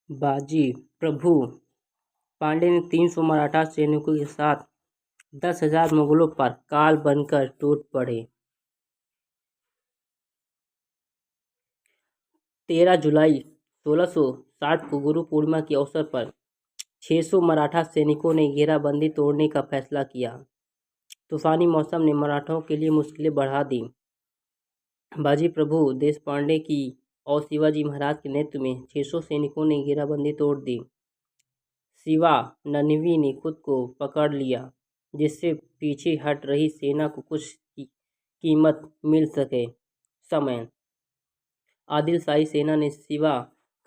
बाजी प्रभु पांडे ने 300 मराठा सैनिकों के साथ 10,000 मुगलों पर काल बनकर टूट पड़े। 13 जुलाई 1660 को गुरु पूर्णिमा के अवसर पर 600 मराठा सैनिकों ने घेराबंदी तोड़ने का फैसला किया। तूफानी मौसम ने मराठों के लिए मुश्किलें बढ़ा दी। बाजी प्रभु देशपांडे की और शिवाजी महाराज के नेतृत्व में 600 सैनिकों ने घेराबंदी तोड़ दी। शिवा ननवी ने खुद को पकड़ लिया, जिससे पीछे हट रही सेना को कुछ कीमत मिल सके। समय आदिल शाही सेना ने शिवा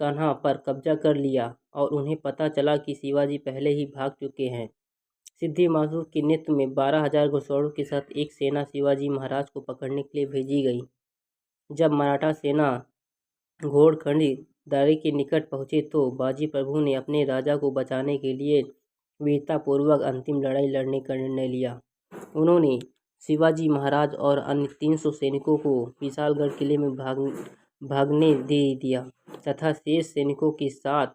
कान्हा पर कब्जा कर लिया और उन्हें पता चला कि शिवाजी पहले ही भाग चुके हैं। सिद्धि मासू के नेतृत्व में 12,000 घुड़सवारों के साथ एक सेना शिवाजी महाराज को पकड़ने के लिए भेजी गई। जब मराठा सेना घोड़खंडी दारे के निकट पहुंचे तो बाजी प्रभु ने अपने राजा को बचाने के लिए वीरतापूर्वक अंतिम लड़ाई लड़ने का निर्णय लिया। उन्होंने शिवाजी महाराज और अन्य 300 सैनिकों को विशालगढ़ किले में भागने दे दिया तथा शेष सैनिकों के साथ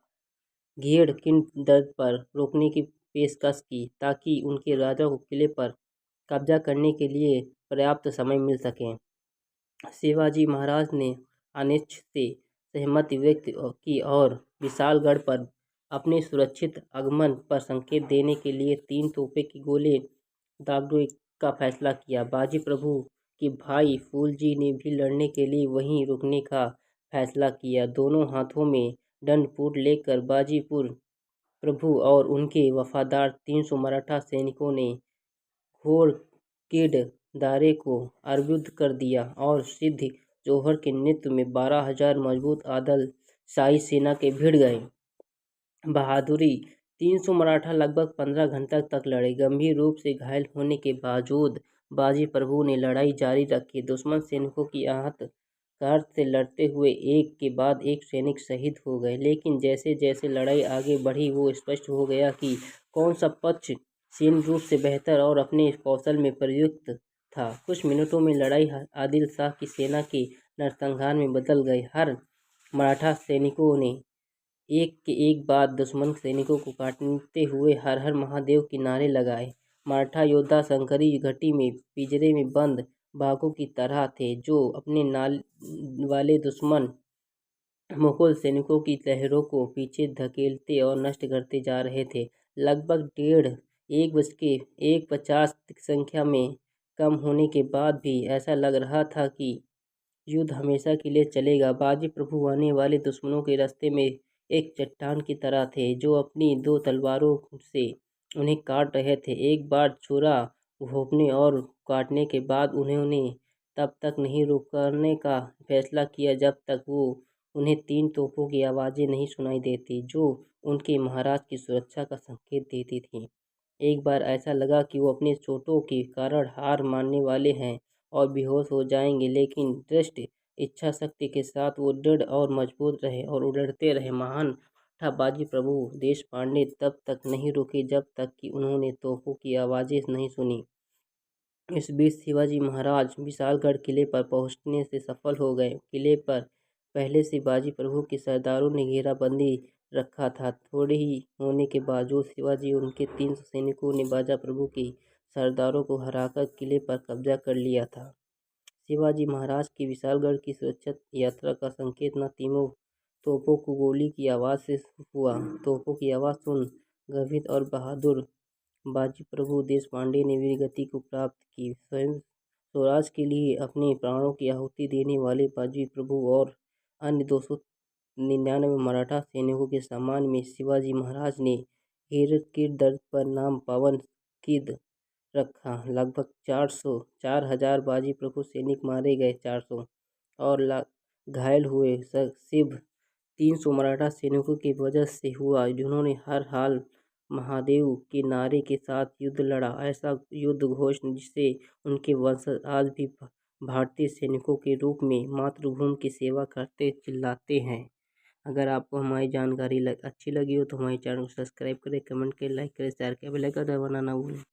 घेड़ किंड पर रोकने की पेशकश की, ताकि उनके राजा को किले पर कब्जा करने के लिए पर्याप्त समय मिल सके। शिवाजी महाराज ने अनिच्छा से सहमति व्यक्त की और विशालगढ़ पर अपने सुरक्षित आगमन पर संकेत देने के लिए 3 तोपों के गोले दागने का फैसला किया। बाजी प्रभु के भाई फूलजी ने भी लड़ने के लिए वहीं रुकने का फैसला किया। दोनों हाथों में दंडपुर लेकर बाजी प्रभु और उनके वफादार 300 मराठा सैनिकों ने घोड़खंडी दारे को अवरुद्ध कर दिया और सिद्ध जौहर के नेतृत्व में 12,000 मजबूत आदिल शाही सेना के भिड़ गए। बहादुरी 300 मराठा लगभग 15 घंटे तक लड़े। गंभीर रूप से घायल होने के बावजूद बाजी प्रभु ने लड़ाई जारी रखी। दुश्मन सैनिकों की आहट से लड़ते हुए एक के बाद एक सैनिक शहीद हो गए, लेकिन जैसे जैसे लड़ाई आगे बढ़ी वो स्पष्ट हो गया कि कौन सा पक्ष सैन्य रूप से बेहतर और अपने कौशल में प्रयुक्त था। कुछ मिनटों में लड़ाई आदिल शाह की सेना के नरसंहार में बदल गई। हर मराठा सैनिकों ने एक के एक बाद दुश्मन सैनिकों को काटते हुए हर हर महादेव के नारे लगाए। मराठा योद्धा शंकरी घाटी में पिंजरे में बंद बाघों की तरह थे, जो अपने नाल वाले दुश्मन मुगल सैनिकों की लहरों को पीछे धकेलते और नष्ट करते जा रहे थे। लगभग 1:50 संख्या में कम होने के बाद भी ऐसा लग रहा था कि युद्ध हमेशा के लिए चलेगा। बाजी प्रभु आने वाले दुश्मनों के रास्ते में एक चट्टान की तरह थे, जो अपनी 2 तलवारों से उन्हें काट रहे थे। एक बार छुरा घोंपने और काटने के बाद उन्होंने तब तक नहीं रुकने का फैसला किया जब तक उन्हें 3 तोपों की आवाज़ें नहीं सुनाई देती, जो उनके महाराज की सुरक्षा का संकेत देती थीं। एक बार ऐसा लगा कि वो अपने चोटों के कारण हार मानने वाले हैं और बेहोश हो जाएंगे, लेकिन दृढ़ इच्छा शक्ति के साथ वो दृढ़ और मजबूत रहे और लड़ते रहे। महान बाजी प्रभु देशपांडे तब तक नहीं रुके जब तक कि उन्होंने तोपों की आवाज़ें नहीं सुनी। इस बीच शिवाजी महाराज विशालगढ़ किले पर पहुंचने से सफल हो गए। किले पर पहले से बाजी प्रभु के सरदारों ने घेराबंदी रखा था। थोड़े ही होने के बावजूद शिवाजी और उनके 300 सैनिकों ने बाजा प्रभु के सरदारों को हराकर किले पर कब्जा कर लिया था। शिवाजी महाराज की विशालगढ़ की सुरक्षित यात्रा का संकेत न तीनों तोपों को गोली की आवाज़ से हुआ। तोपों की आवाज़ सुन गर्वित और बहादुर बाजी प्रभु देशपांडे ने वीरगति को प्राप्त की। स्वयं स्वराज के लिए अपने प्राणों की आहुति देने वाले बाजी प्रभु और अन्य 299 मराठा सैनिकों के सम्मान में शिवाजी महाराज ने घेर पर नाम पावन किद रखा। लगभग 4,000 बाजी प्रभु सैनिक मारे गए, 400 और घायल हुए। शिव 300 मराठा सैनिकों की वजह से हुआ, जिन्होंने हर हाल महादेव के नारे के साथ युद्ध लड़ा। ऐसा युद्ध घोष जिसे उनके वंशज आज भी भारतीय सैनिकों के रूप में मातृभूमि की सेवा करते चिल्लाते हैं। अगर आपको हमारी जानकारी अच्छी लगी हो तो हमारे चैनल को सब्सक्राइब करें, कमेंट करें, लाइक करें, शेयर करें, बेल आइकन दबाना ना भूलें।